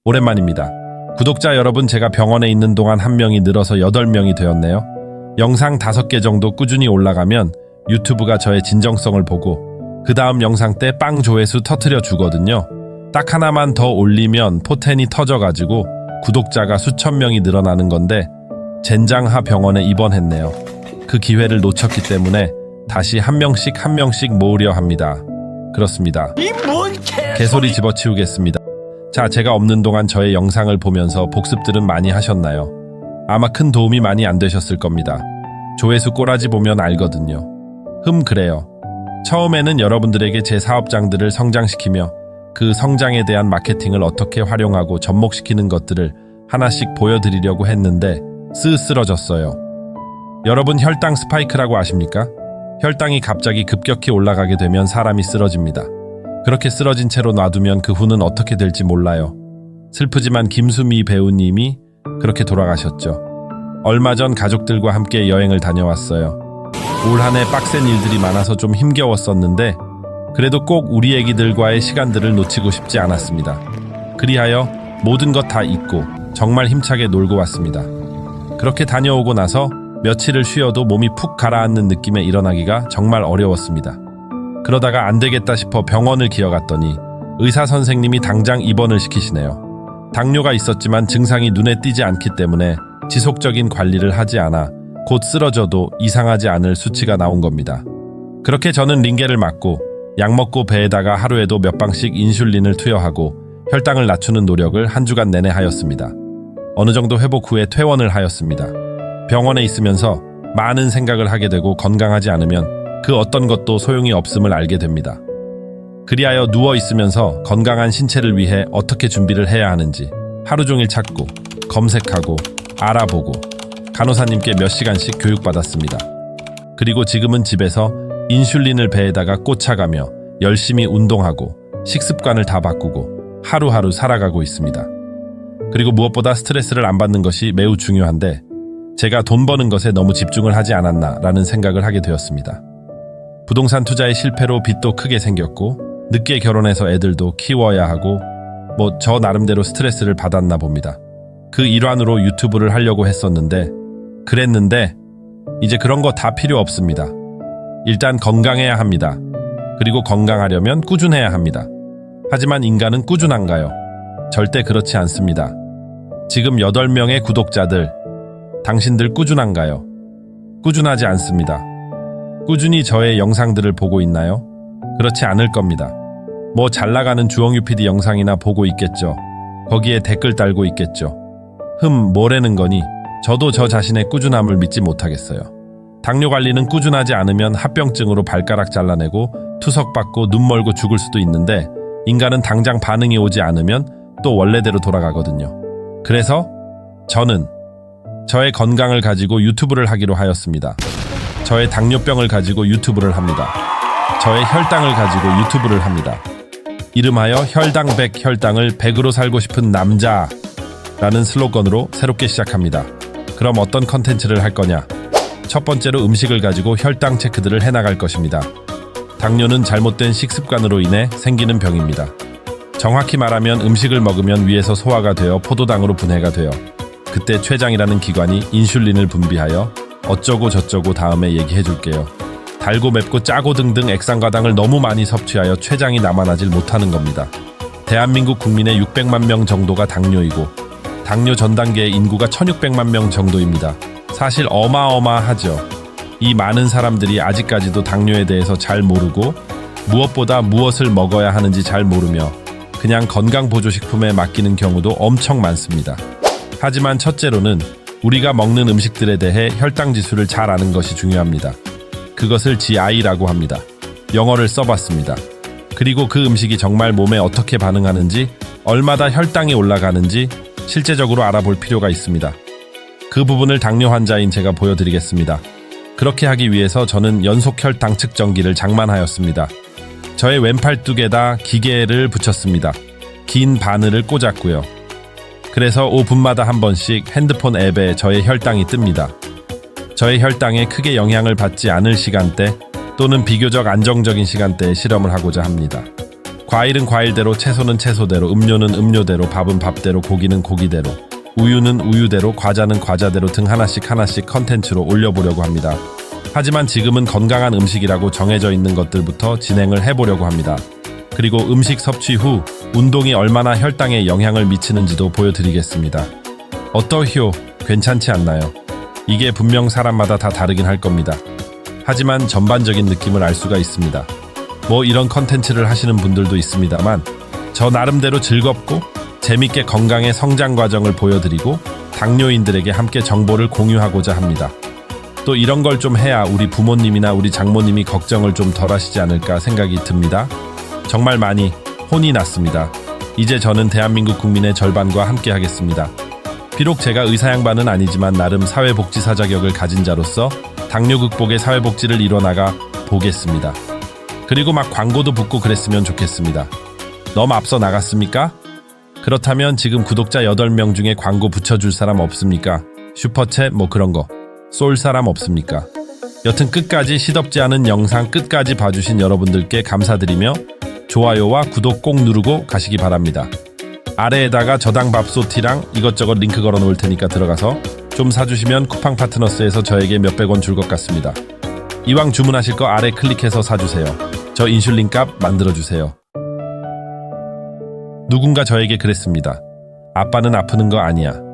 오랜만입니다. 구독자 여러분, 제가 병원에 있는 동안 한 명이 늘어서 8명이 되었네요. 영상 5개 정도 꾸준히 올라가면 유튜브가 저의 진정성을 보고 그 다음 영상 때 빵 조회수 터트려 주거든요. 딱 하나만 더 올리면 포텐이 터져가지고 구독자가 수천 명이 늘어나는 건데 젠장하 병원에 입원했네요. 그 기회를 놓쳤기 때문에 다시 한 명씩 모으려 합니다. 그렇습니다. 개소리 집어치우겠습니다. 자, 제가 없는 동안 저의 영상을 보면서 복습들은 많이 하셨나요? 아마 큰 도움이 많이 안 되셨을 겁니다. 조회수 꼬라지 보면 알거든요. 그래요. 처음에는 여러분들에게 제 사업장들을 성장시키며 그 성장에 대한 마케팅을 어떻게 활용하고 접목시키는 것들을 하나씩 보여드리려고 했는데 쓰러졌어요. 여러분, 혈당 스파이크라고 아십니까? 혈당이 갑자기 급격히 올라가게 되면 사람이 쓰러집니다. 그렇게 쓰러진 채로 놔두면 그 후는 어떻게 될지 몰라요. 슬프지만 김수미 배우님이 그렇게 돌아가셨죠. 얼마 전 가족들과 함께 여행을 다녀왔어요. 올 한 해 빡센 일들이 많아서 좀 힘겨웠었는데 그래도 꼭 우리 애기들과의 시간들을 놓치고 싶지 않았습니다. 그리하여 모든 것 다 잊고 정말 힘차게 놀고 왔습니다. 그렇게 다녀오고 나서 며칠을 쉬어도 몸이 푹 가라앉는 느낌에 일어나기가 정말 어려웠습니다. 그러다가 안 되겠다 싶어 병원을 기어갔더니 의사 선생님이 당장 입원을 시키시네요. 당뇨가 있었지만 증상이 눈에 띄지 않기 때문에 지속적인 관리를 하지 않아 곧 쓰러져도 이상하지 않을 수치가 나온 겁니다. 그렇게 저는 링겔을 맞고 약 먹고 배에다가 하루에도 몇 방씩 인슐린을 투여하고 혈당을 낮추는 노력을 한 주간 내내 하였습니다. 어느 정도 회복 후에 퇴원을 하였습니다. 병원에 있으면서 많은 생각을 하게 되고 건강하지 않으면 그 어떤 것도 소용이 없음을 알게 됩니다. 그리하여 누워 있으면서 건강한 신체를 위해 어떻게 준비를 해야 하는지 하루 종일 찾고 검색하고 알아보고 간호사님께 몇 시간씩 교육받았습니다. 그리고 지금은 집에서 인슐린을 배에다가 꽂아가며 열심히 운동하고 식습관을 다 바꾸고 하루하루 살아가고 있습니다. 그리고 무엇보다 스트레스를 안 받는 것이 매우 중요한데 제가 돈 버는 것에 너무 집중을 하지 않았나라는 생각을 하게 되었습니다. 부동산 투자의 실패로 빚도 크게 생겼고 늦게 결혼해서 애들도 키워야 하고 저 나름대로 스트레스를 받았나 봅니다. 그 일환으로 유튜브를 하려고 그랬는데 이제 그런 거 다 필요 없습니다. 일단 건강해야 합니다. 그리고 건강하려면 꾸준해야 합니다. 하지만 인간은 꾸준한가요? 절대 그렇지 않습니다. 지금 8명의 구독자들, 당신들 꾸준한가요? 꾸준하지 않습니다. 꾸준히 저의 영상들을 보고 있나요? 그렇지 않을 겁니다. 잘 나가는 주홍유 PD 영상이나 보고 있겠죠. 거기에 댓글 달고 있겠죠. 뭐라는 거니? 저도 저 자신의 꾸준함을 믿지 못하겠어요. 당뇨 관리는 꾸준하지 않으면 합병증으로 발가락 잘라내고 투석받고 눈 멀고 죽을 수도 있는데 인간은 당장 반응이 오지 않으면 또 원래대로 돌아가거든요. 그래서 저는 저의 건강을 가지고 유튜브를 하기로 하였습니다. 저의 당뇨병을 가지고 유튜브를 합니다. 저의 혈당을 가지고 유튜브를 합니다. 이름하여 혈당 100, 혈당을 100으로 살고 싶은 남자라는 슬로건으로 새롭게 시작합니다. 그럼 어떤 컨텐츠를 할 거냐? 첫 번째로 음식을 가지고 혈당 체크들을 해나갈 것입니다. 당뇨는 잘못된 식습관으로 인해 생기는 병입니다. 정확히 말하면 음식을 먹으면 위에서 소화가 되어 포도당으로 분해가 돼요. 그때 췌장이라는 기관이 인슐린을 분비하여 어쩌고 저쩌고 다음에 얘기해 줄게요. 달고 맵고 짜고 등등 액상과당을 너무 많이 섭취하여 췌장이 남아나질 못하는 겁니다. 대한민국 국민의 600만 명 정도가 당뇨이고 당뇨 전 단계의 인구가 1600만 명 정도입니다. 사실 어마어마하죠. 이 많은 사람들이 아직까지도 당뇨에 대해서 잘 모르고 무엇보다 무엇을 먹어야 하는지 잘 모르며 그냥 건강보조식품에 맡기는 경우도 엄청 많습니다. 하지만 첫째로는 우리가 먹는 음식들에 대해 혈당 지수를 잘 아는 것이 중요합니다. 그것을 GI라고 합니다. 영어를 써봤습니다. 그리고 그 음식이 정말 몸에 어떻게 반응하는지, 얼마나 혈당이 올라가는지 실제적으로 알아볼 필요가 있습니다. 그 부분을 당뇨 환자인 제가 보여드리겠습니다. 그렇게 하기 위해서 저는 연속 혈당 측정기를 장만하였습니다. 저의 왼팔뚝에다 기계를 붙였습니다. 긴 바늘을 꽂았고요. 그래서 5분마다 한 번씩 핸드폰 앱에 저의 혈당이 뜹니다. 저의 혈당에 크게 영향을 받지 않을 시간대 또는 비교적 안정적인 시간대에 실험을 하고자 합니다. 과일은 과일대로, 채소는 채소대로, 음료는 음료대로, 밥은 밥대로, 고기는 고기대로, 우유는 우유대로, 과자는 과자대로 등 하나씩 컨텐츠로 올려보려고 합니다. 하지만 지금은 건강한 음식이라고 정해져 있는 것들부터 진행을 해보려고 합니다. 그리고 음식 섭취 후 운동이 얼마나 혈당에 영향을 미치는지도 보여드리겠습니다. 어떠히요? 괜찮지 않나요? 이게 분명 사람마다 다 다르긴 할 겁니다. 하지만 전반적인 느낌을 알 수가 있습니다. 뭐 이런 컨텐츠를 하시는 분들도 있습니다만 저 나름대로 즐겁고 재밌게 건강의 성장 과정을 보여드리고 당뇨인들에게 함께 정보를 공유하고자 합니다. 또 이런 걸 좀 해야 우리 부모님이나 우리 장모님이 걱정을 좀 덜 하시지 않을까 생각이 듭니다. 정말 많이 혼이 났습니다. 이제 저는 대한민국 국민의 절반과 함께 하겠습니다. 비록 제가 의사 양반은 아니지만 나름 사회복지사 자격을 가진 자로서 당뇨 극복의 사회복지를 이뤄나가 보겠습니다. 그리고 막 광고도 붙고 그랬으면 좋겠습니다. 너무 앞서 나갔습니까? 그렇다면 지금 구독자 8명 중에 광고 붙여줄 사람 없습니까? 슈퍼챗 뭐 그런 거 쏠 사람 없습니까? 여튼 끝까지 시덥지 않은 영상 끝까지 봐주신 여러분들께 감사드리며 좋아요와 구독 꼭 누르고 가시기 바랍니다. 아래에다가 저당 밥솥이랑 이것저것 링크 걸어 놓을 테니까 들어가서 좀 사주시면 쿠팡 파트너스에서 저에게 몇백 원 줄 것 같습니다. 이왕 주문하실 거 아래 클릭해서 사주세요. 저 인슐린 값 만들어주세요. 누군가 저에게 그랬습니다. 아빠는 아프는 거 아니야.